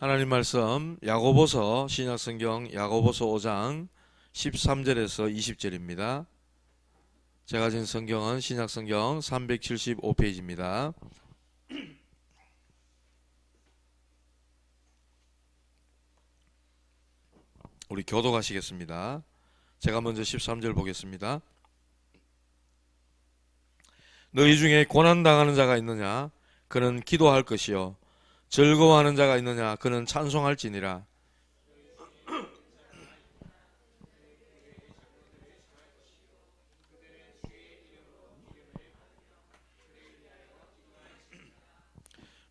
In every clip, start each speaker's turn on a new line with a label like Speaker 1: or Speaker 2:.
Speaker 1: 하나님 말씀 야고보서 신약성경 야고보서 5장 13절에서 20절입니다. 제가 가진 성경은 신약성경 375페이지입니다. 우리 교독하시겠습니다. 제가 먼저 13절 보겠습니다. 너희 중에 고난당하는 자가 있느냐? 그는 기도할 것이요 즐거워하는 자가 있느냐? 그는 찬송할지니라.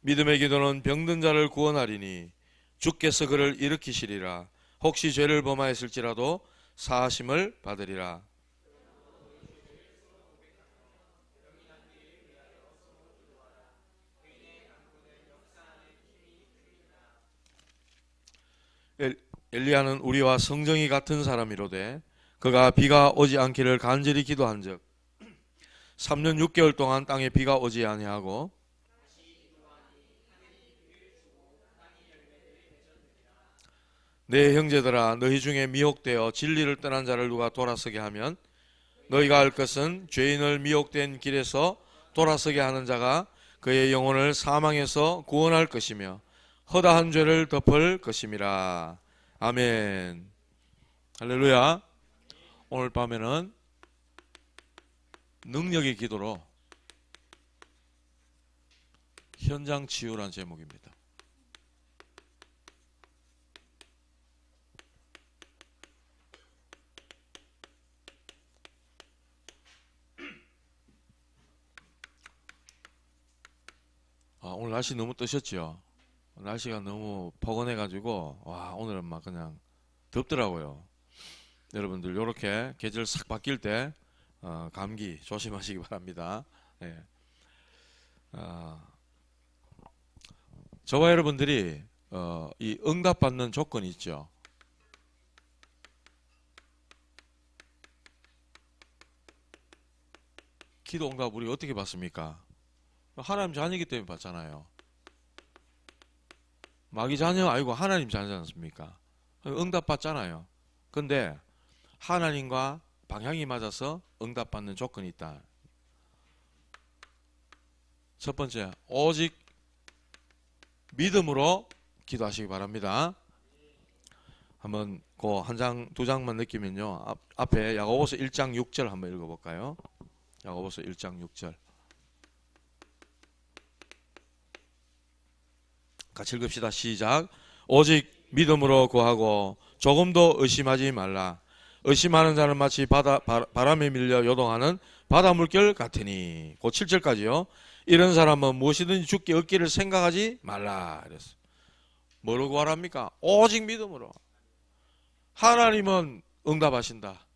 Speaker 1: 믿음의 기도는 병든 자를 구원하리니 주께서 그를 일으키시리라. 혹시 죄를 범하였을지라도 사하심을 받으리라. 엘리야는 우리와 성정이 같은 사람이로되 그가 비가 오지 않기를 간절히 기도한즉 3년 6개월 동안 땅에 비가 오지 아니하고 내 형제들아 너희 중에 미혹되어 진리를 떠난 자를 누가 돌아서게 하면 너희가 알 것은 죄인을 미혹된 길에서 돌아서게 하는 자가 그의 영혼을 사망에서 구원할 것이며 허다한 죄를 덮을 것임이라. 아멘. 할렐루야. 오늘 밤에는 능력의 기도로 현장 치유란 제목입니다. 오늘 날씨 너무 뜨셨죠? 날씨가 너무 포근해가지고 와 오늘은 막 그냥 덥더라고요. 여러분들 요렇게 계절 싹 바뀔 때 감기 조심하시기 바랍니다. 네. 저와 여러분들이 이 응답받는 조건이 있죠. 기도 응답 우리 어떻게 받습니까? 하나님 자녀이기 때문에 받잖아요. 마귀 자녀 아니고 하나님 자녀지 않습니까? 응답 받잖아요. 근데 하나님과 방향이 맞아서 응답받는 조건이 있다. 첫 번째, 오직 믿음으로 기도하시기 바랍니다. 한번 그 한 장, 두 장만 느끼면요. 앞에 야고보서 1장 6절 한번 읽어볼까요? 야고보서 1장 6절. 같이 읽읍시다. 시작. 오직 믿음으로 구하고 조금도 의심하지 말라. 의심하는 자는 마치 바람에 밀려 요동하는 바다 물결 같으니. 그 7절까지요. 이런 사람은 무엇이든지 죽게 얻기를 생각하지 말라. 그랬어요. 뭐로 구하랍니까? 오직 믿음으로. 하나님은 응답하신다.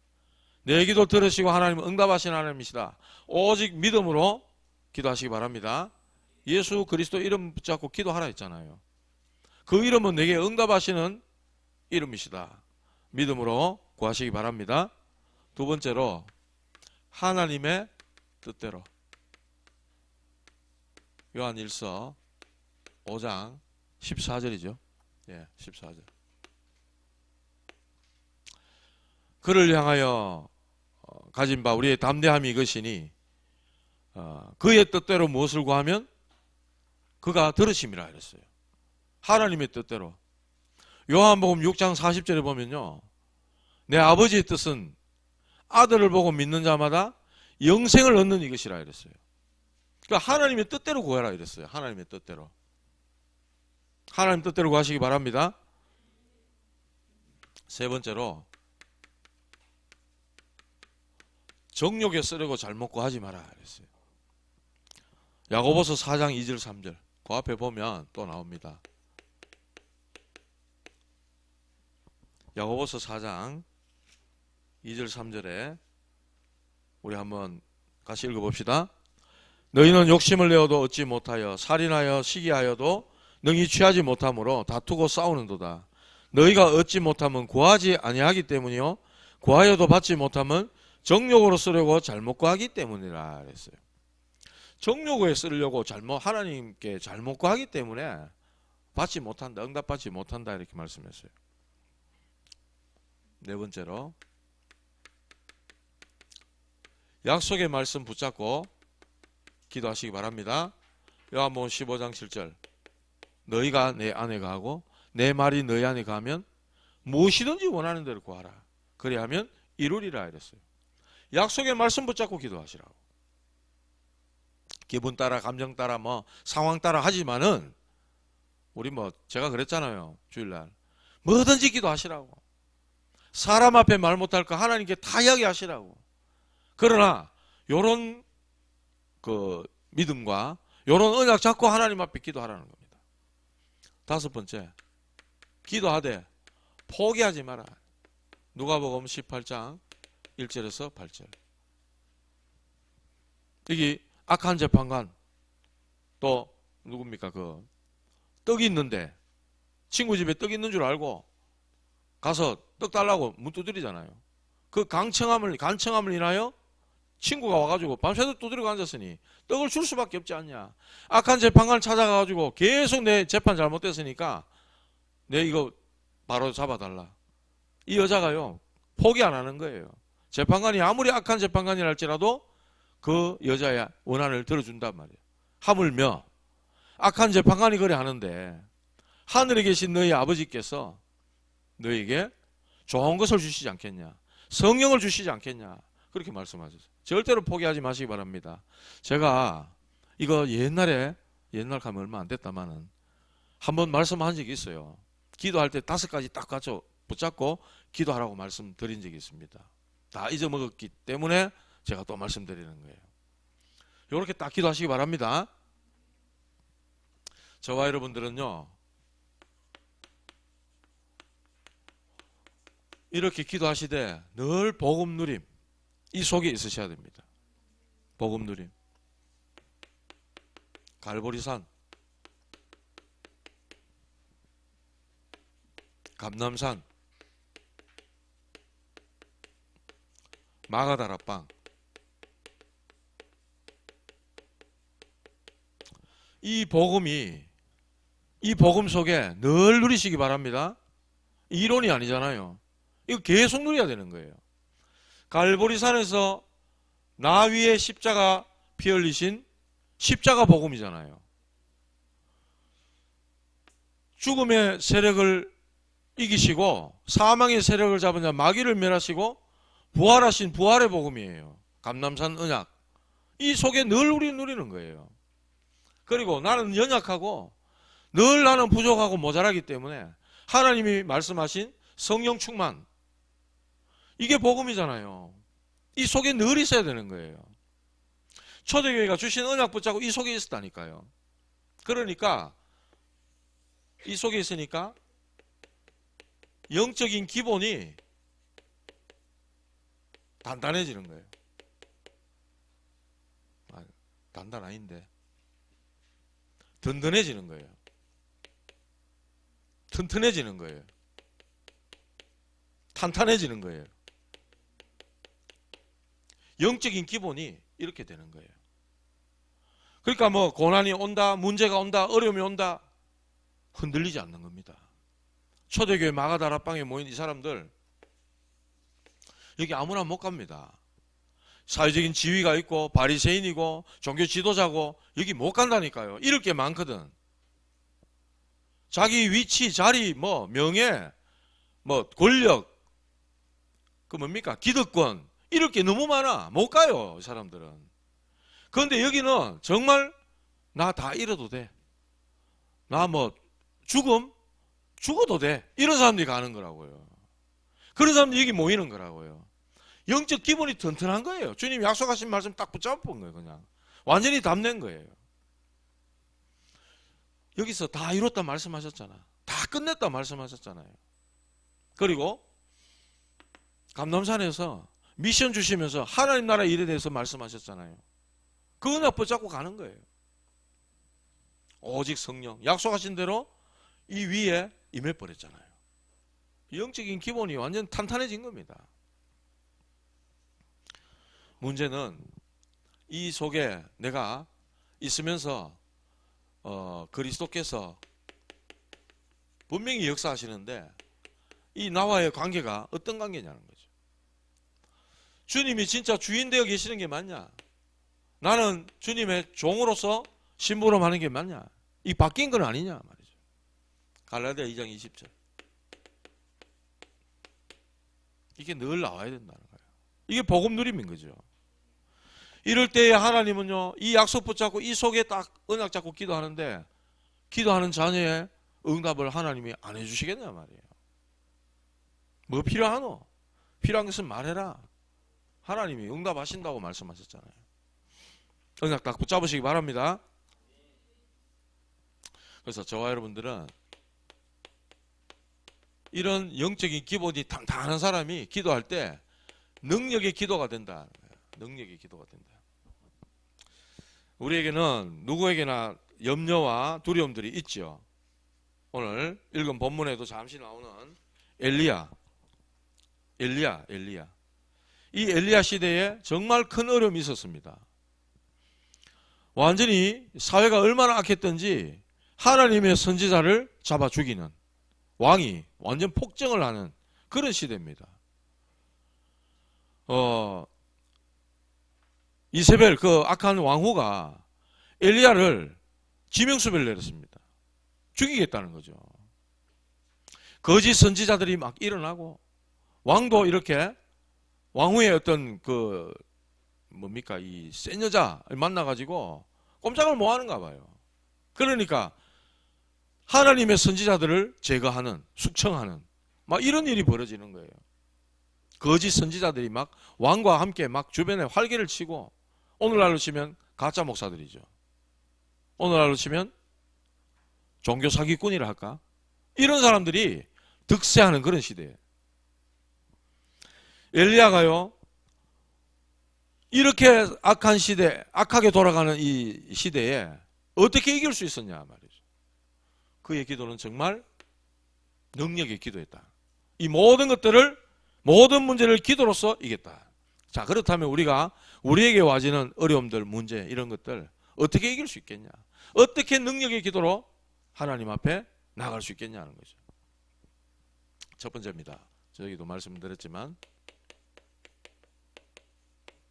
Speaker 1: 내 기도 들으시고 하나님은 응답하신 하나님이시다. 오직 믿음으로 기도하시기 바랍니다. 예수 그리스도 이름 붙잡고 기도하라 했잖아요. 그 이름은 내게 응답하시는 이름이시다. 믿음으로 구하시기 바랍니다. 두 번째로 하나님의 뜻대로. 요한일서 5장 14절이죠. 예, 14절. 그를 향하여 가진 바 우리의 담대함이 이것이니 그의 뜻대로 무엇을 구하면 그가 들으심이라 그랬어요. 하나님의 뜻대로. 요한복음 6장 40절에 보면요. 내 아버지의 뜻은 아들을 보고 믿는 자마다 영생을 얻는 이것이라 그랬어요. 그러니까 하나님의 뜻대로 구하라 그랬어요. 하나님의 뜻대로. 하나님 뜻대로 구하시기 바랍니다. 세 번째로 정욕에 쓰려고 잘못 구하지 마라 그랬어요. 야고보서 4장 2절 3절. 그 앞에 보면 또 나옵니다. 야고보서 4장 2절 3절에 우리 한번 같이 읽어봅시다. 너희는 욕심을 내어도 얻지 못하여 살인하여 시기하여도 능히 취하지 못하므로 다투고 싸우는도다. 너희가 얻지 못하면 구하지 아니하기 때문이요 구하여도 받지 못하면 정욕으로 쓰려고 잘못 구하기 때문이라 그랬어요. 정욕에 쓰려고 하나님께 잘못 구하기 때문에 받지 못한다, 응답받지 못한다 이렇게 말씀했어요. 네 번째로 약속의 말씀 붙잡고 기도하시기 바랍니다. 요한복음 15장 7절 너희가 내 안에 가고 내 말이 너희 안에 가면 무엇이든지 원하는 대로 구하라. 그리하면 이루리라 이랬어요. 약속의 말씀 붙잡고 기도하시라고. 기분 따라 감정 따라 뭐 상황 따라 하지만은 우리 뭐 제가 그랬잖아요. 주일날 뭐든지 기도하시라고. 사람 앞에 말 못할 거 하나님께 다 이야기하시라고. 그러나 요런 그 믿음과 요런 언약 잡고 하나님 앞에 기도하라는 겁니다. 다섯 번째, 기도하되 포기하지 마라. 누가복음 18장 1절에서 8절. 여기 악한 재판관 또 누굽니까? 그 떡이 있는데 친구 집에 떡 있는 줄 알고 가서 떡 달라고 문 두드리잖아요. 그 간청함을 인하여 친구가 와가지고 밤새도록 두드리고 앉았으니 떡을 줄 수밖에 없지 않냐. 악한 재판관을 찾아가가지고 계속 내 재판 잘못됐으니까 내 이거 바로 잡아달라. 이 여자가요 포기 안 하는 거예요. 재판관이 아무리 악한 재판관이라 할지라도 그 여자의 원한을 들어준단 말이에요. 하물며 악한 재판관이 그래 하는데 하늘에 계신 너희 아버지께서 너희에게 좋은 것을 주시지 않겠냐, 성령을 주시지 않겠냐, 그렇게 말씀하셨어요. 절대로 포기하지 마시기 바랍니다. 제가 이거 옛날 가면 얼마 안 됐다마는 한번 말씀한 적이 있어요. 기도할 때 5가지 딱 가져 붙잡고 기도하라고 말씀드린 적이 있습니다. 다 잊어먹었기 때문에 제가 또 말씀드리는 거예요. 이렇게 딱 기도하시기 바랍니다. 저와 여러분들은요 이렇게 기도하시되 늘 복음 누림 이 속에 있으셔야 됩니다. 복음 누림. 갈보리산, 감남산, 마가다락방, 이 복음 속에 늘 누리시기 바랍니다. 이론이 아니잖아요. 이거 계속 누려야 되는 거예요. 갈보리산에서 나 위에 십자가 피 흘리신 십자가 복음이잖아요. 죽음의 세력을 이기시고 사망의 세력을 잡은 자 마귀를 멸하시고 부활하신 부활의 복음이에요. 감남산 언약. 이 속에 늘 우리 누리는 거예요. 그리고 나는 연약하고 늘 나는 부족하고 모자라기 때문에 하나님이 말씀하신 성령 충만, 이게 복음이잖아요. 이 속에 늘 있어야 되는 거예요. 초대교회가 주신 언약 붙잡고 이 속에 있었다니까요. 그러니까 이 속에 있으니까 영적인 기본이 단단해지는 거예요. 단단 아닌데 든든해지는 거예요. 튼튼해지는 거예요. 탄탄해지는 거예요. 영적인 기본이 이렇게 되는 거예요. 그러니까 뭐 고난이 온다, 문제가 온다, 어려움이 온다 흔들리지 않는 겁니다. 초대교회 마가다락방에 모인 이 사람들 여기 아무나 못 갑니다. 사회적인 지위가 있고 바리새인이고 종교 지도자고 여기 못 간다니까요. 이럴 게 많거든. 자기 위치, 자리, 뭐 명예, 뭐 권력, 그 뭡니까? 기득권 이럴 게 너무 많아. 못 가요, 이 사람들은. 그런데 여기는 정말 나 다 잃어도 돼. 나 뭐 죽어도 돼. 이런 사람들이 가는 거라고요. 그런 사람들이 여기 모이는 거라고요. 영적 기본이 튼튼한 거예요. 주님이 약속하신 말씀 딱 붙잡은 거예요. 그냥 완전히 담는 거예요. 여기서 다 이뤘다 말씀하셨잖아. 다 끝냈다 말씀하셨잖아요. 그리고 감남산에서 미션 주시면서 하나님 나라 일에 대해서 말씀하셨잖아요. 그 은혜 붙잡고 가는 거예요. 오직 성령 약속하신 대로 이 위에 임해버렸잖아요. 영적인 기본이 완전 탄탄해진 겁니다. 문제는 이 속에 내가 있으면서 그리스도께서 분명히 역사하시는데 이 나와의 관계가 어떤 관계냐는 거죠. 주님이 진짜 주인 되어 계시는 게 맞냐? 나는 주님의 종으로서 심부름하는 게 맞냐? 이 바뀐 건 아니냐 말이죠. 갈라디아 2장 20절. 이게 늘 나와야 된다는 거예요. 이게 복음 누림인 거죠. 이럴 때에 하나님은요, 이 약속 붙잡고 이 속에 딱 언약 잡고 기도하는데 기도하는 자녀의 응답을 하나님이 안 해주시겠냐 말이에요. 뭐 필요하노? 필요한 것은 말해라. 하나님이 응답하신다고 말씀하셨잖아요. 언약 딱 붙잡으시기 바랍니다. 그래서 저와 여러분들은 이런 영적인 기본이 탄탄한 사람이 기도할 때 능력의 기도가 된다. 능력의 기도가 된다. 우리에게는 누구에게나 염려와 두려움들이 있죠. 오늘 읽은 본문에도 잠시 나오는 엘리야. 이 엘리야 시대에 정말 큰 어려움이 있었습니다. 완전히 사회가 얼마나 악했던지 하나님의 선지자를 잡아 죽이는 왕이 완전 폭정을 하는 그런 시대입니다. 이세벨 그 악한 왕후가 엘리야를 지명수배를 내렸습니다. 죽이겠다는 거죠. 거짓 선지자들이 막 일어나고 왕도 이렇게 왕후의 어떤 그 뭡니까 이 센 여자를 만나가지고 꼼짝을 못 하는가 봐요. 그러니까 하나님의 선지자들을 제거하는 숙청하는 막 이런 일이 벌어지는 거예요. 거짓 선지자들이 막 왕과 함께 막 주변에 활개를 치고 오늘날로 치면 가짜 목사들이죠. 오늘날로 치면 종교 사기꾼이라 할까? 이런 사람들이 득세하는 그런 시대예요. 엘리야가요, 이렇게 악한 시대, 악하게 돌아가는 이 시대에 어떻게 이길 수 있었냐 말이죠. 그의 기도는 정말 능력의 기도였다. 이 모든 것들을, 모든 문제를 기도로서 이겼다. 자, 그렇다면 우리가 우리에게 와지는 어려움들, 문제, 이런 것들 어떻게 이길 수 있겠냐? 어떻게 능력의 기도로 하나님 앞에 나갈 수 있겠냐는 거죠. 첫 번째입니다. 저기도 말씀드렸지만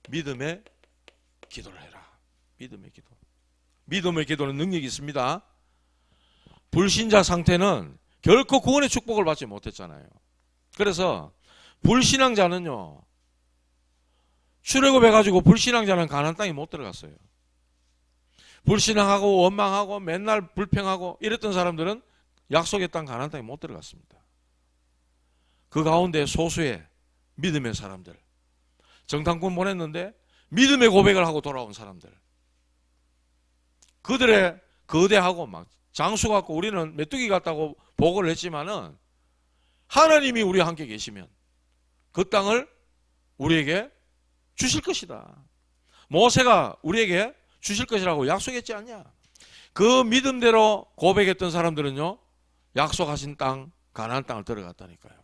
Speaker 1: 믿음의 기도를 해라. 믿음의 기도. 믿음의 기도는 능력이 있습니다. 불신자 상태는 결코 구원의 축복을 받지 못했잖아요. 그래서 불신앙자는요, 출애굽해가지고 불신앙자는 가나안 땅에 못 들어갔어요. 불신앙하고 원망하고 맨날 불평하고 이랬던 사람들은 약속의 땅 가나안 땅에 못 들어갔습니다. 그 가운데 소수의 믿음의 사람들, 정탐꾼 보냈는데 믿음의 고백을 하고 돌아온 사람들, 그들의 거대하고 막 장수 같고 우리는 메뚜기 같다고 보고를 했지만은 하나님이 우리와 함께 계시면 그 땅을 우리에게 주실 것이다. 모세가 우리에게 주실 것이라고 약속했지 않냐? 그 믿음대로 고백했던 사람들은요, 약속하신 땅, 가나안 땅을 들어갔다니까요.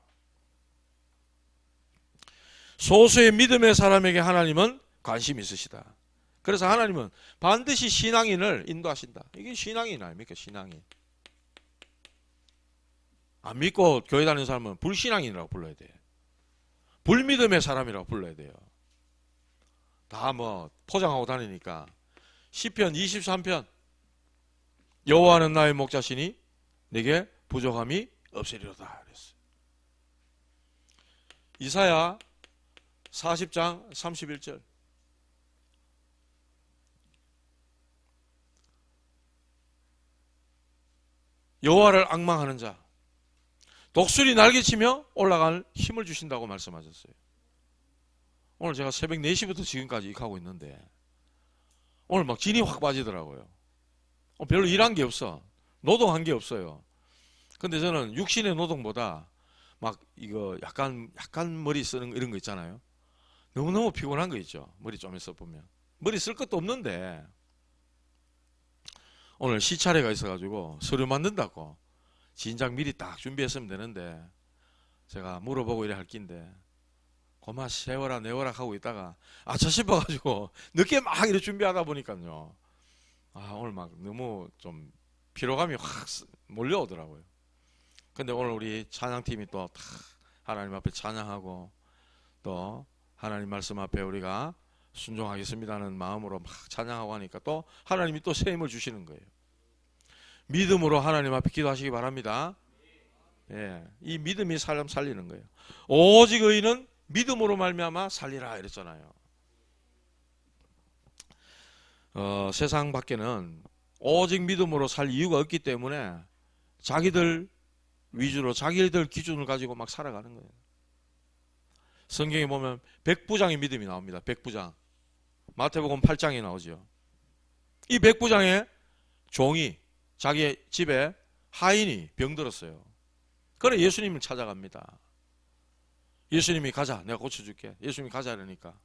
Speaker 1: 소수의 믿음의 사람에게 하나님은 관심이 있으시다. 그래서 하나님은 반드시 신앙인을 인도하신다. 이게 신앙인 아닙니까? 신앙인. 안 믿고 교회 다니는 사람은 불신앙인이라고 불러야 돼요. 불믿음의 사람이라고 불러야 돼요. 다 뭐 포장하고 다니니까. 시편 23편 여호와는 나의 목자시니 내게 부족함이 없으리로다 그랬어요. 이사야 40장 31절 여호와를 앙망하는 자 독수리 날개치며 올라갈 힘을 주신다고 말씀하셨어요. 오늘 제가 새벽 4시부터 지금까지 하고 있는데 오늘 막 진이 확 빠지더라고요. 별로 일한 게 없어. 노동한 게 없어요. 근데 저는 육신의 노동보다 막 이거 약간 머리 쓰는 이런 거 있잖아요. 너무너무 피곤한 거 있죠. 머리 좀 해서 보면. 머리 쓸 것도 없는데 오늘 시차례가 있어가지고 서류 만든다고 진작 미리 딱 준비했으면 되는데 제가 물어보고 이래 할 낀데 고마 세워라 내워라 하고 있다가 저 싶어가지고 늦게 막 이래 준비하다 보니까요. 오늘 막 너무 좀 피로감이 확 몰려오더라고요. 근데 오늘 우리 찬양팀이 또 다 하나님 앞에 찬양하고 또 하나님 말씀 앞에 우리가 순종하겠습니다는 마음으로 막 찬양하고 하니까 또 하나님이 또 새 힘을 주시는 거예요. 믿음으로 하나님 앞에 기도하시기 바랍니다. 예, 이 믿음이 사람 살리는 거예요. 오직 의인은 믿음으로 말미암아 살리라 이랬잖아요. 세상 밖에는 오직 믿음으로 살 이유가 없기 때문에 자기들 위주로 자기들 기준을 가지고 막 살아가는 거예요. 성경에 보면 백부장의 믿음이 나옵니다. 백부장. 마태복음 8장에 나오죠. 이 백부장의 종이 자기 집에 하인이 병들었어요. 그래 예수님을 찾아갑니다. 예수님이 가자, 내가 고쳐줄게. 예수님이 가자 이러니까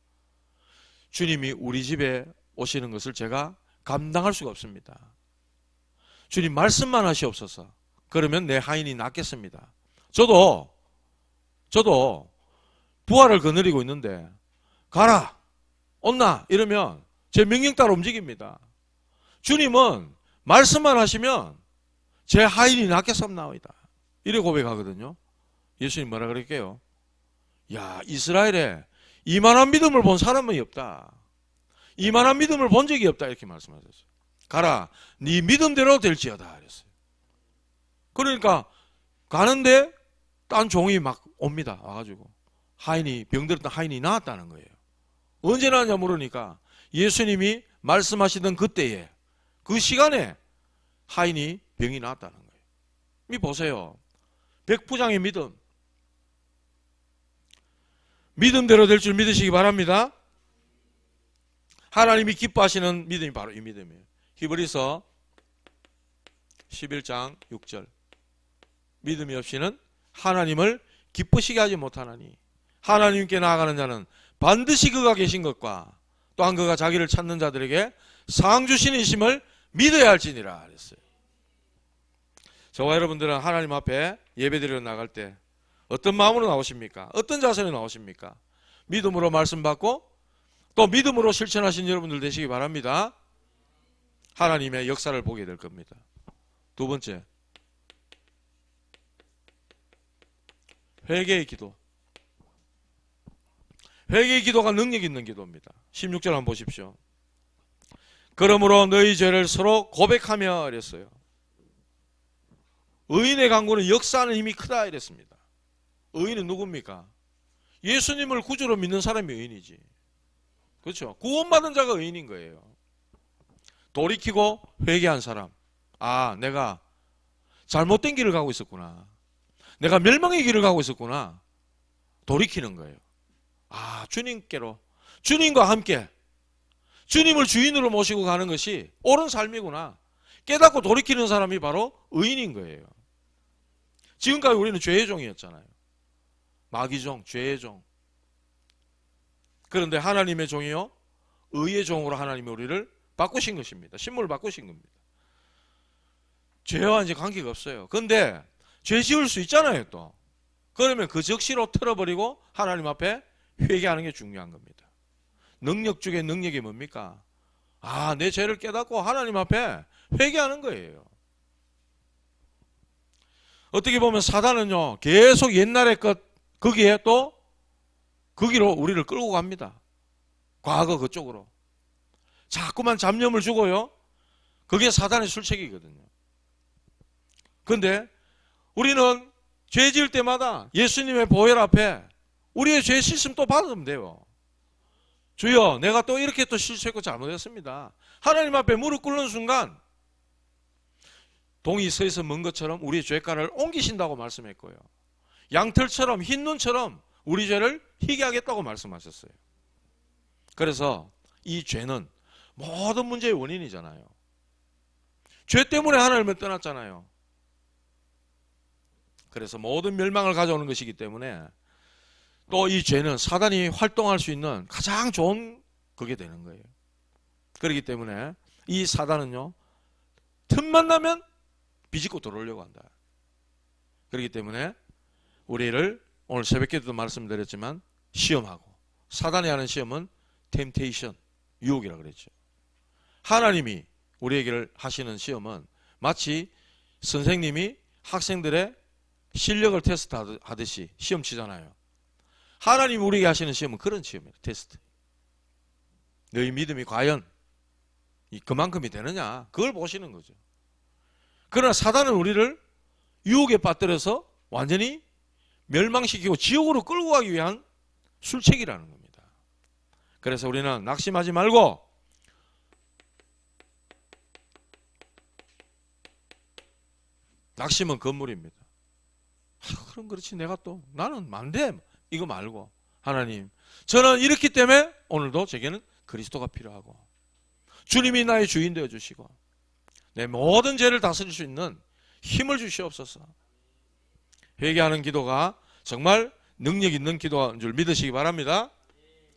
Speaker 1: 주님이 우리 집에 오시는 것을 제가 감당할 수가 없습니다. 주님 말씀만 하시옵소서. 그러면 내 하인이 낫겠습니다. 저도 부활을 거느리고 있는데 가라 온나 이러면 제 명령 따라 움직입니다. 주님은 말씀만 하시면 제 하인이 낫겠습나이다. 이래 고백하거든요. 예수님 뭐라 그럴게요? 야, 이스라엘에 이만한 믿음을 본 사람은 없다. 이만한 믿음을 본 적이 없다. 이렇게 말씀하셨어요. 가라, 네 믿음대로 될지어다. 그랬어요. 그러니까 가는데 딴 종이 막 옵니다. 와가지고 하인이 병들었던 하인이 나았다는 거예요. 언제 나왔냐 물으니까 예수님이 말씀하시던 그때에 그 시간에 하인이 병이 나았다는 거예요. 이 보세요. 백부장의 믿음. 믿음대로 될 줄 믿으시기 바랍니다. 하나님이 기뻐하시는 믿음이 바로 이 믿음이에요. 히브리서 11장 6절. 믿음이 없이는 하나님을 기쁘시게 하지 못하나니 하나님께 나아가는 자는 반드시 그가 계신 것과 또한 그가 자기를 찾는 자들에게 상 주시는 이심을 믿어야 할지니라 그랬어요. 저와 여러분들은 하나님 앞에 예배드리러 나갈 때 어떤 마음으로 나오십니까? 어떤 자세로 나오십니까? 믿음으로 말씀 받고 또 믿음으로 실천하신 여러분들 되시기 바랍니다. 하나님의 역사를 보게 될 겁니다. 두 번째, 회개의 기도. 회개의 기도가 능력 있는 기도입니다. 16절 한번 보십시오. 그러므로 너희 죄를 서로 고백하며 이랬어요. 의인의 간구는 역사하는 힘이 크다 이랬습니다. 의인은 누굽니까? 예수님을 구주로 믿는 사람이 의인이지. 그렇죠? 구원받은 자가 의인인 거예요. 돌이키고 회개한 사람. 아, 내가 잘못된 길을 가고 있었구나. 내가 멸망의 길을 가고 있었구나. 돌이키는 거예요. 아, 주님께로, 주님과 함께 주님을 주인으로 모시고 가는 것이 옳은 삶이구나. 깨닫고 돌이키는 사람이 바로 의인인 거예요. 지금까지 우리는 죄의 종이었잖아요. 마귀 종, 죄의 종. 그런데 하나님의 종이요, 의의 종으로 하나님이 우리를 바꾸신 것입니다. 신분을 바꾸신 겁니다. 죄와 이제 관계가 없어요. 그런데 죄 지을 수 있잖아요, 또. 그러면 그 적시로 틀어버리고 하나님 앞에 회개하는 게 중요한 겁니다. 능력 중에 능력이 뭡니까? 아, 내 죄를 깨닫고 하나님 앞에 회개하는 거예요. 어떻게 보면 사단은요, 계속 옛날의 것, 거기에 또, 거기로 우리를 끌고 갑니다. 과거 그쪽으로. 자꾸만 잡념을 주고요. 그게 사단의 술책이거든요. 그런데 우리는 죄 지을 때마다 예수님의 보혈 앞에 우리의 죄 씻음 또 받으면 돼요. 주여, 내가 또 이렇게 또 실수했고 잘못했습니다. 하나님 앞에 무릎 꿇는 순간 동이 서에서 먼 것처럼 우리의 죄가를 옮기신다고 말씀했고요. 양털처럼 흰 눈처럼 우리 죄를 희게 하겠다고 말씀하셨어요. 그래서 이 죄는 모든 문제의 원인이잖아요. 죄 때문에 하나님을 떠났잖아요. 그래서 모든 멸망을 가져오는 것이기 때문에 또 이 죄는 사단이 활동할 수 있는 가장 좋은 그게 되는 거예요. 그렇기 때문에 이 사단은요, 틈만 나면 비집고 들어오려고 한다. 그렇기 때문에 우리를 오늘 새벽에도 말씀드렸지만 시험하고, 사단이 하는 시험은 템테이션, 유혹이라고 그랬죠. 하나님이 우리에게 하시는 시험은 마치 선생님이 학생들의 실력을 테스트 하듯이 시험 치잖아요. 하나님 우리에게 하시는 시험은 그런 시험이에요. 테스트. 너희 믿음이 과연 그만큼이 되느냐, 그걸 보시는 거죠. 그러나 사단은 우리를 유혹에 빠뜨려서 완전히 멸망시키고 지옥으로 끌고 가기 위한 술책이라는 겁니다. 그래서 우리는 낙심하지 말고 낙심은 건물입니다. 그럼 그렇지, 내가 또 나는 안 돼, 이거 말고 하나님, 저는 이렇기 때문에 오늘도 제게는 그리스도가 필요하고 주님이 나의 주인 되어주시고 내 모든 죄를 다스릴 수 있는 힘을 주시옵소서. 회개하는 기도가 정말 능력 있는 기도인 줄 믿으시기 바랍니다.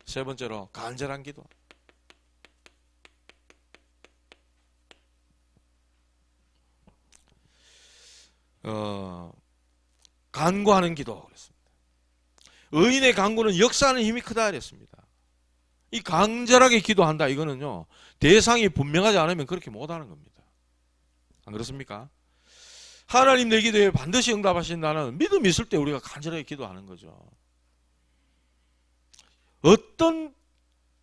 Speaker 1: 세 번째로 간절한 기도. 간구하는 기도 그랬습니다. 의인의 간구는 역사하는 힘이 크다 그랬습니다. 이 간절하게 기도한다, 이거는요, 대상이 분명하지 않으면 그렇게 못하는 겁니다. 안 그렇습니까? 하나님 내 기도에 반드시 응답하신다는 믿음이 있을 때 우리가 간절하게 기도하는 거죠. 어떤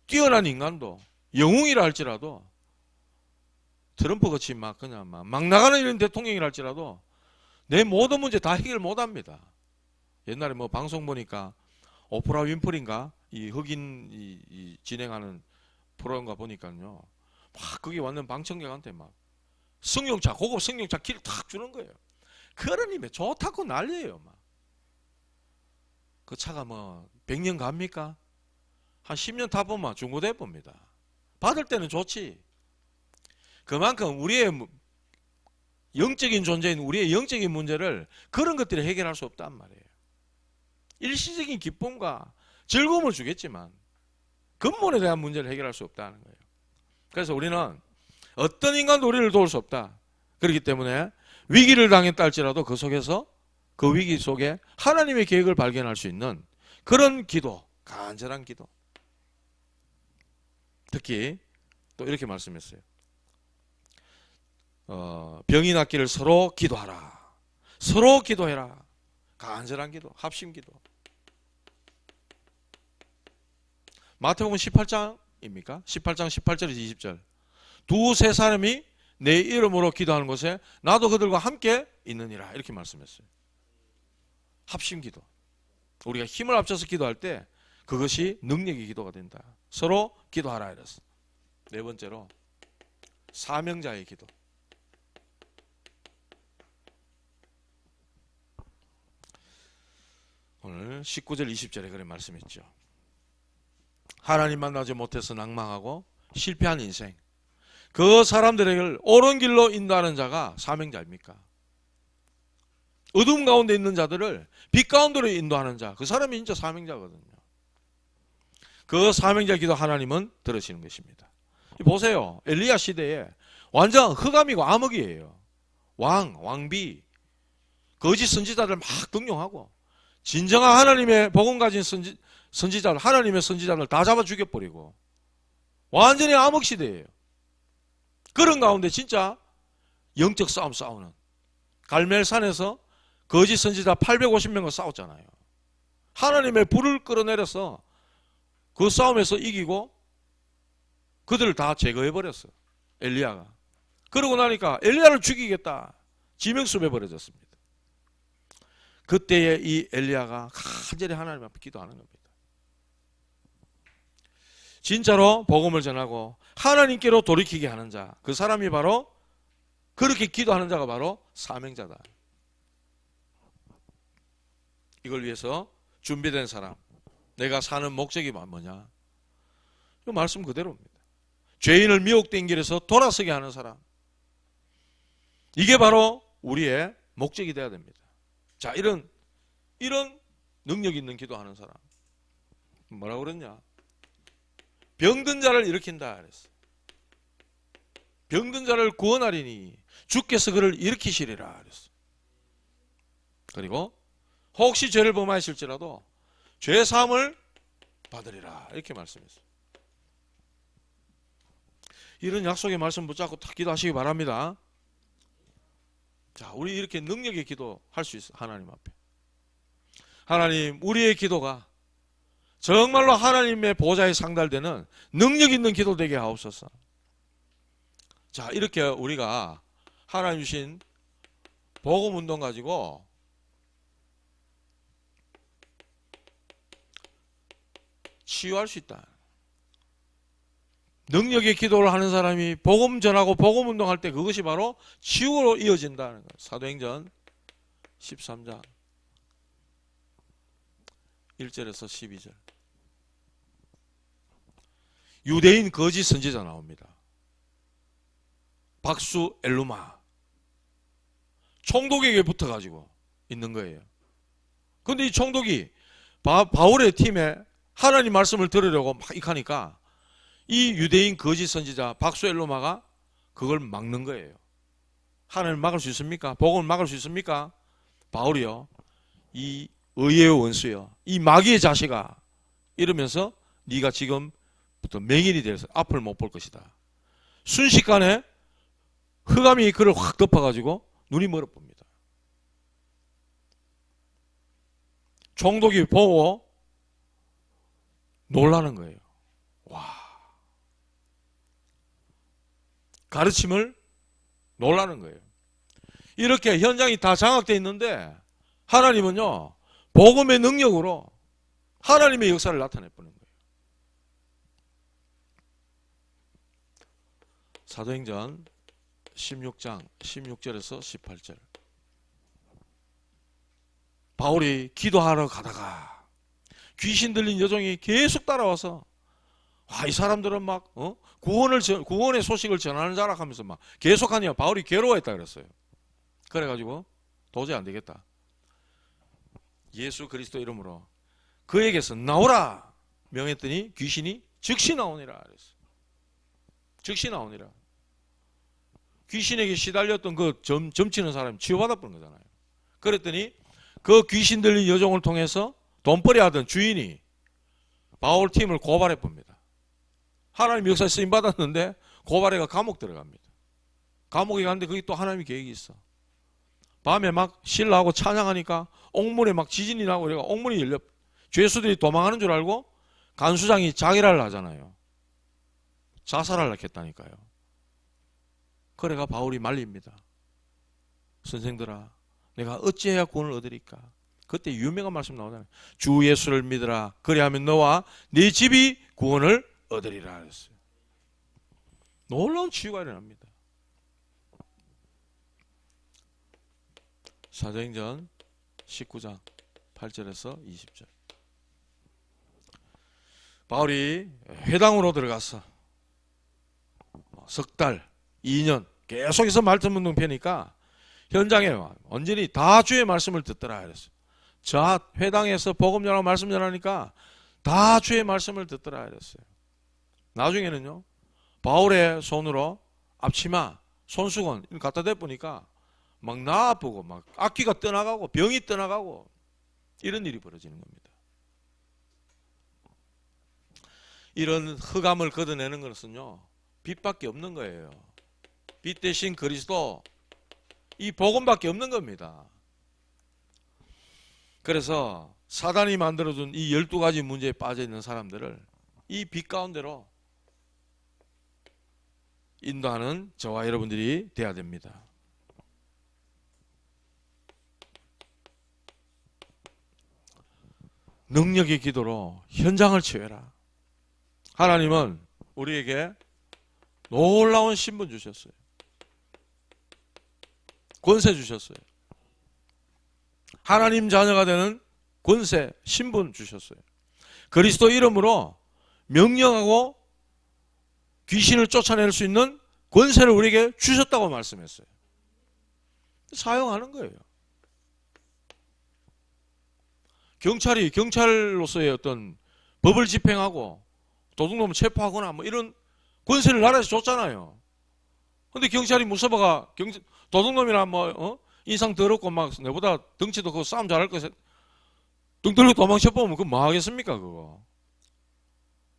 Speaker 1: 뛰어난 인간도, 영웅이라 할지라도, 트럼프 같이 그냥 막 나가는 이런 대통령이라 할지라도 내 모든 문제 다 해결 못 합니다. 옛날에 방송 보니까 오프라 윈프리인가 이 흑인 진행하는 프로그램가 보니까요, 막 그게 완전 방청객한테 막 승용차, 고급 승용차 길 탁 주는 거예요. 그러니 좋다고 난리예요. 막 그 차가 100년 갑니까? 한 10년 타보면 중고돼 봅니다. 받을 때는 좋지. 그만큼 우리의 영적인 존재인 우리의 영적인 문제를 그런 것들이 해결할 수 없단 말이에요. 일시적인 기쁨과 즐거움을 주겠지만 근본에 대한 문제를 해결할 수 없다는 거예요. 그래서 우리는 어떤 인간도 우리를 도울 수 없다. 그렇기 때문에 위기를 당했다 할지라도 그 속에서, 그 위기 속에 하나님의 계획을 발견할 수 있는 그런 기도, 간절한 기도. 특히 또 이렇게 말씀했어요. 병이 낫기를 서로 기도하라. 서로 기도해라. 간절한 기도, 합심 기도. 마태복음 18장입니까? 18장 18절에서 20절. 두세 사람이 내 이름으로 기도하는 곳에 나도 그들과 함께 있느니라. 이렇게 말씀했어요. 합심 기도. 우리가 힘을 합쳐서 기도할 때 그것이 능력의 기도가 된다. 서로 기도하라 이랬어. 네 번째로 사명자의 기도. 오늘 19절 20절에 그런 말씀했죠. 하나님 만나지 못해서 낭망하고 실패한 인생, 그 사람들에게 옳은 길로 인도하는 자가 사명자입니까? 어둠 가운데 있는 자들을 빛 가운데로 인도하는 자, 그 사람이 진짜 사명자거든요. 그 사명자 기도 하나님은 들으시는 것입니다. 보세요. 엘리야 시대에 완전 흑암이고 암흑이에요. 왕비, 거짓 선지자들 막 등용하고 진정한 하나님의 복음 가진 선지자들, 하나님의 선지자들 다 잡아 죽여버리고 완전히 암흑 시대예요. 그런 가운데 진짜 영적 싸움 싸우는, 갈멜산에서 거짓 선지자 850명과 싸웠잖아요. 하나님의 불을 끌어내려서 그 싸움에서 이기고 그들을 다 제거해버렸어, 엘리야가. 그러고 나니까 엘리야를 죽이겠다, 지명수배 벌어졌습니다. 그때에 이 엘리야가 간절히 하나님 앞에 기도하는 겁니다. 진짜로 복음을 전하고 하나님께로 돌이키게 하는 자, 그 사람이 바로, 그렇게 기도하는 자가 바로 사명자다. 이걸 위해서 준비된 사람, 내가 사는 목적이 뭐냐? 이 말씀 그대로입니다. 죄인을 미혹된 길에서 돌아서게 하는 사람, 이게 바로 우리의 목적이 되어야 됩니다. 자, 이런 능력 있는 기도하는 사람, 뭐라고 그랬냐? 병든 자를 일으킨다 그랬어. 병든 자를 구원하리니 주께서 그를 일으키시리라 그랬어. 그리고 혹시 죄를 범하실지라도 죄 사함을 받으리라, 이렇게 말씀했어요. 이런 약속의 말씀 붙잡고 딱 기도하시기 바랍니다. 자, 우리 이렇게 능력의 기도 할 수 있어. 하나님 앞에. 하나님, 우리의 기도가 정말로 하나님의 보좌에 상달되는 능력 있는 기도 되게 하옵소서. 자, 이렇게 우리가 하나님 주신 복음 운동 가지고 치유할 수 있다. 능력의 기도를 하는 사람이 복음 전하고 복음 운동할 때 그것이 바로 치유로 이어진다는 거예요. 사도행전 13장 1절에서 12절. 유대인 거짓 선지자 나옵니다. 박수 엘루마. 총독에게 붙어가지고 있는 거예요. 근데 이 총독이 바울의 팀에 하나님 말씀을 들으려고 막 하니까 이 유대인 거짓 선지자 박수 엘루마가 그걸 막는 거예요. 하나님 막을 수 있습니까? 복음을 막을 수 있습니까? 바울이요, 이 의의 원수요, 이 마귀의 자식아, 이러면서 네가 지금부터 맹인이 돼서 앞을 못 볼 것이다. 순식간에 흑암이 그를 확 덮어가지고 눈이 멀어봅니다. 총독이 보고 놀라는 거예요. 와, 가르침을 놀라는 거예요. 이렇게 현장이 다 장악되어 있는데 하나님은요, 복음의 능력으로 하나님의 역사를 나타내보는 거예요. 사도행전 16장 16절에서 18절. 바울이 기도하러 가다가 귀신 들린 여종이 계속 따라와서, 와, 이 사람들은 막 구원의 소식을 전하는 자라 하면서 막 계속하냐. 바울이 괴로워했다 그랬어요. 그래가지고 도저히 안 되겠다. 예수 그리스도 이름으로 그에게서 나오라 명했더니 귀신이 즉시 나오니라 그랬어요. 즉시 나오니라. 귀신에게 시달렸던 그 점치는 사람이 치유받아버린 거잖아요. 그랬더니 그 귀신 들린 여종을 통해서 돈벌이 하던 주인이 바울 팀을 고발해 봅니다. 하나님 역사에 쓰임 받았는데 고발해가 감옥 들어갑니다. 감옥에 갔는데 거기 또 하나님의 계획이 있어. 밤에 막 신라하고 찬양하니까 옥문에 막 지진이 나고 그래가 옥문이 열려 죄수들이 도망하는 줄 알고 간수장이 자결을 하잖아요. 자살하려고 했다니까요. 그래가 바울이 말립니다. 선생들아, 내가 어찌해야 구원을 얻으리까? 그때 유명한 말씀 나오잖아요. 주 예수를 믿으라. 그리하면 너와 네 집이 구원을 얻으리라 했어요. 놀라운 치유가 일어납니다. 사도행전 19장 8절에서 20절. 바울이 회당으로 들어갔어. 석 달, 2년 계속해서 말씀 운동 펴니까 현장에 완전히 다 주의 말씀을 듣더라 그랬어요. 저 회당에서 복음 전하고 말씀 전하니까 다 주의 말씀을 듣더라 그랬어요. 나중에는요, 바울의 손으로 앞치마, 손수건 갖다 대보니까 막 나아프고 막 악기가 떠나가고 병이 떠나가고 이런 일이 벌어지는 겁니다. 이런 흑암을 걷어내는 것은요, 빛밖에 없는 거예요. 빛 대신 그리스도, 이 복음밖에 없는 겁니다. 그래서 사단이 만들어준 이 12가지 문제에 빠져있는 사람들을 이 빛 가운데로 인도하는 저와 여러분들이 돼야 됩니다. 능력의 기도로 현장을 치유해라. 하나님은 우리에게 놀라운 신분 주셨어요. 권세 주셨어요. 하나님 자녀가 되는 권세, 신분 주셨어요. 그리스도 이름으로 명령하고 귀신을 쫓아낼 수 있는 권세를 우리에게 주셨다고 말씀했어요. 사용하는 거예요. 경찰이 경찰로서의 어떤 법을 집행하고 도둑놈을 체포하거나 뭐 이런 권세를 나라에서 줬잖아요. 근데 경찰이 무서워가 도둑놈이나 뭐 인상 더럽고 막 내보다 덩치도 그 싸움 잘할 것에 등 들고 도망쳐보면 그거 뭐 하겠습니까 그거.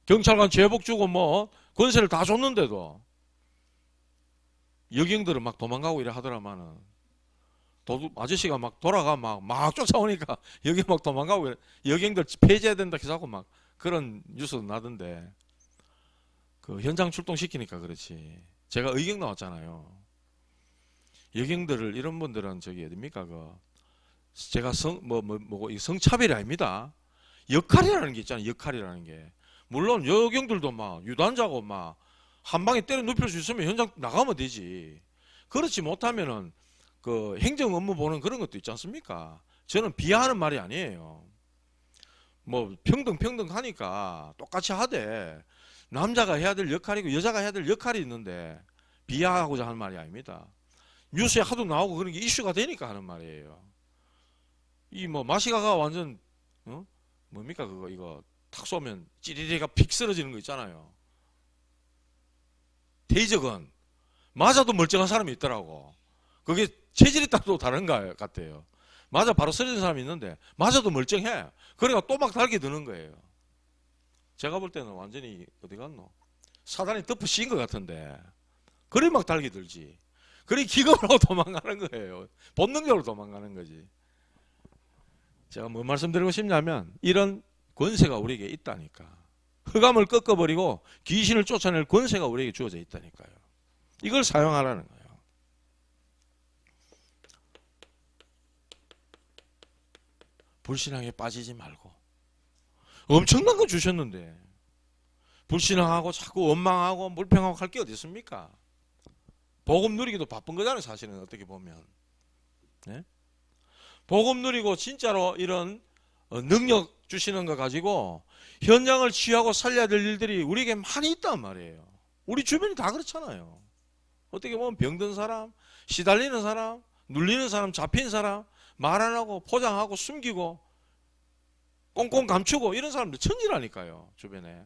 Speaker 1: 경찰관 제복 주고 뭐 권세를 다 줬는데도 여경들은 막 도망가고 이래 하더라마는 도둑 아저씨가 막 돌아가 막 쫓아오니까 여기 막 도망가고 여경들 폐지해야 된다 해서 막 그런 뉴스도 나던데 그 현장 출동시키니까 그렇지. 제가 의경 나왔잖아요. 여경들을 이런 분들은 저기 어딥니까 그 제가 이 성차별이 아닙니다. 역할이라는 게 있잖아요. 역할이라는 게 물론 여경들도 막 유단자고 막 한 방에 때려 눕힐 수 있으면 현장 나가면 되지. 그렇지 못하면은 그 행정 업무 보는 그런 것도 있지 않습니까? 저는 비하하는 말이 아니에요. 뭐 평등 하니까 똑같이 하되 남자가 해야 될 역할이고 여자가 해야 될 역할이 있는데 비하하고자 하는 말이 아닙니다. 뉴스에 하도 나오고 그런 게 이슈가 되니까 하는 말이에요. 이 뭐 마시가가 완전 뭡니까 그거 이거 탁 쏘면 찌리리가 픽 쓰러지는 거 있잖아요. 대적은 맞아도 멀쩡한 사람이 있더라고. 그게 체질이 또 다른 것 같아요. 맞아 바로 쓰러진 사람이 있는데 맞아도 멀쩡해. 그러니까 또 막 달게 드는 거예요. 제가 볼 때는 완전히 어디 갔노? 사단이 덮어 씌인 것 같은데 그래 막 달게 들지. 그래 기겁을 하고 도망가는 거예요. 본능적으로 도망가는 거지. 제가 뭐 말씀드리고 싶냐면 이런 권세가 우리에게 있다니까. 흑암을 꺾어버리고 귀신을 쫓아낼 권세가 우리에게 주어져 있다니까요. 이걸 사용하라는 거예요. 불신앙에 빠지지 말고 엄청난 거 주셨는데 불신앙하고 자꾸 원망하고 물평하고 할 게 어디 있습니까? 복음 누리기도 바쁜 거잖아요. 사실은 어떻게 보면 네? 복음 누리고 진짜로 이런 능력 주시는 거 가지고 현장을 치유하고 살려야 될 일들이 우리에게 많이 있단 말이에요. 우리 주변이 다 그렇잖아요. 어떻게 보면 병든 사람, 시달리는 사람, 눌리는 사람, 잡힌 사람, 말 안 하고 포장하고 숨기고 꽁꽁 감추고 이런 사람들 천지라니까요. 주변에.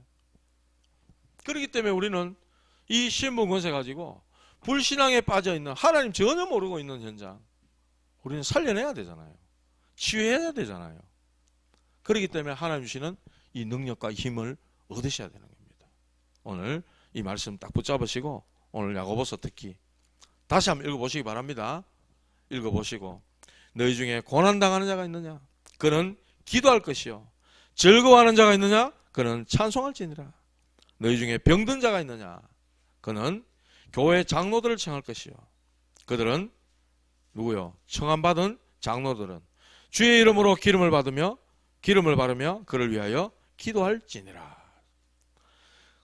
Speaker 1: 그렇기 때문에 우리는 이 신분 권세 가지고 불신앙에 빠져있는 하나님 전혀 모르고 있는 현장 우리는 살려내야 되잖아요. 치유해야 되잖아요. 그렇기 때문에 하나님 주시는 이 능력과 힘을 얻으셔야 되는 겁니다. 오늘 이 말씀 딱 붙잡으시고 오늘 야고보서 특히 다시 한번 읽어보시기 바랍니다. 읽어보시고 너희 중에 고난당하는 자가 있느냐? 그는 기도할 것이요. 즐거워하는 자가 있느냐? 그는 찬송할지니라. 너희 중에 병든 자가 있느냐? 그는 교회 장로들을 청할 것이요. 그들은 누구요? 청함받은 장로들은 주의 이름으로 기름을 바르며 그를 위하여 기도할지니라.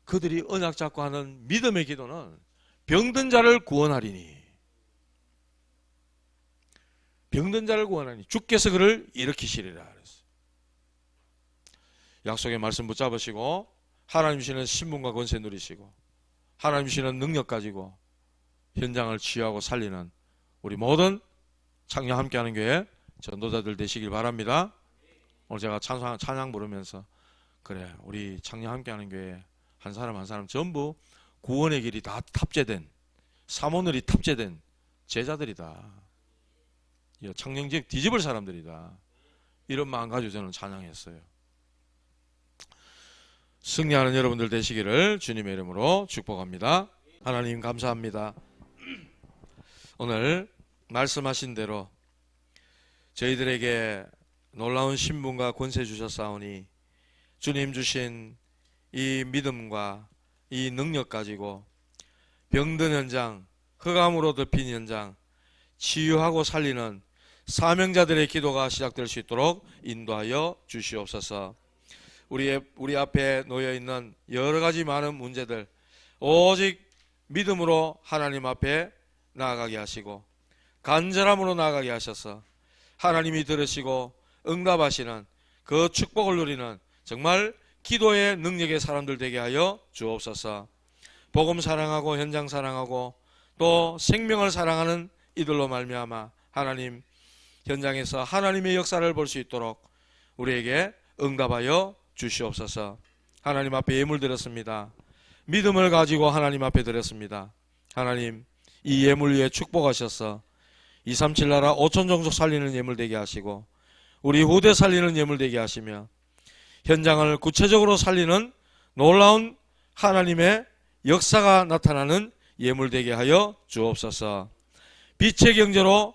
Speaker 1: 그들이 언약 잡고 하는 믿음의 기도는 병든 자를 구원하리니 병든 자를 구원하니 주께서 그를 일으키시리라. 약속의 말씀 붙잡으시고 하나님 주시는 신분과 권세 누리시고 하나님 주시는 능력 가지고 현장을 치유하고 살리는 우리 모든 창녕 함께하는 교회 전도자들 되시길 바랍니다. 오늘 제가 찬양 부르면서 그래 우리 창녕 함께하는 교회 한 사람 한 사람 전부 구원의 길이 다 탑재된 사모늘이 탑재된 제자들이다. 창녕지역 뒤집을 사람들이다. 이런 마음 가지고 저는 찬양했어요. 승리하는 여러분들 되시기를 주님의 이름으로 축복합니다. 하나님 감사합니다. 오늘 말씀하신 대로 저희들에게 놀라운 신분과 권세 주셨사오니 주님 주신 이 믿음과 이 능력 가지고 병든 현장, 흑암으로 덮인 현장 치유하고 살리는 사명자들의 기도가 시작될 수 있도록 인도하여 주시옵소서. 우리 앞에 놓여있는 여러 가지 많은 문제들 오직 믿음으로 하나님 앞에 나아가게 하시고 간절함으로 나아가게 하셔서 하나님이 들으시고 응답하시는 그 축복을 누리는 정말 기도의 능력의 사람들 되게 하여 주옵소서. 복음 사랑하고 현장 사랑하고 또 생명을 사랑하는 이들로 말미암아 하나님 현장에서 하나님의 역사를 볼 수 있도록 우리에게 응답하여 주시옵소서. 하나님 앞에 예물 드렸습니다. 믿음을 가지고 하나님 앞에 드렸습니다. 하나님 이 예물 위에 축복하셔서 237 나라 5천 종족 살리는 예물 되게 하시고 우리 후대 살리는 예물 되게 하시며 현장을 구체적으로 살리는 놀라운 하나님의 역사가 나타나는 예물 되게 하여 주옵소서. 빛의 경제로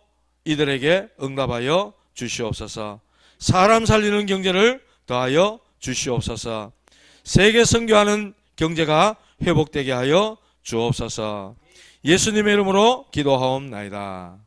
Speaker 1: 이들에게 응답하여 주시옵소서. 사람 살리는 경제를 더하여 주시옵소서. 세계 선교하는 경제가 회복되게 하여 주옵소서. 예수님의 이름으로 기도하옵나이다.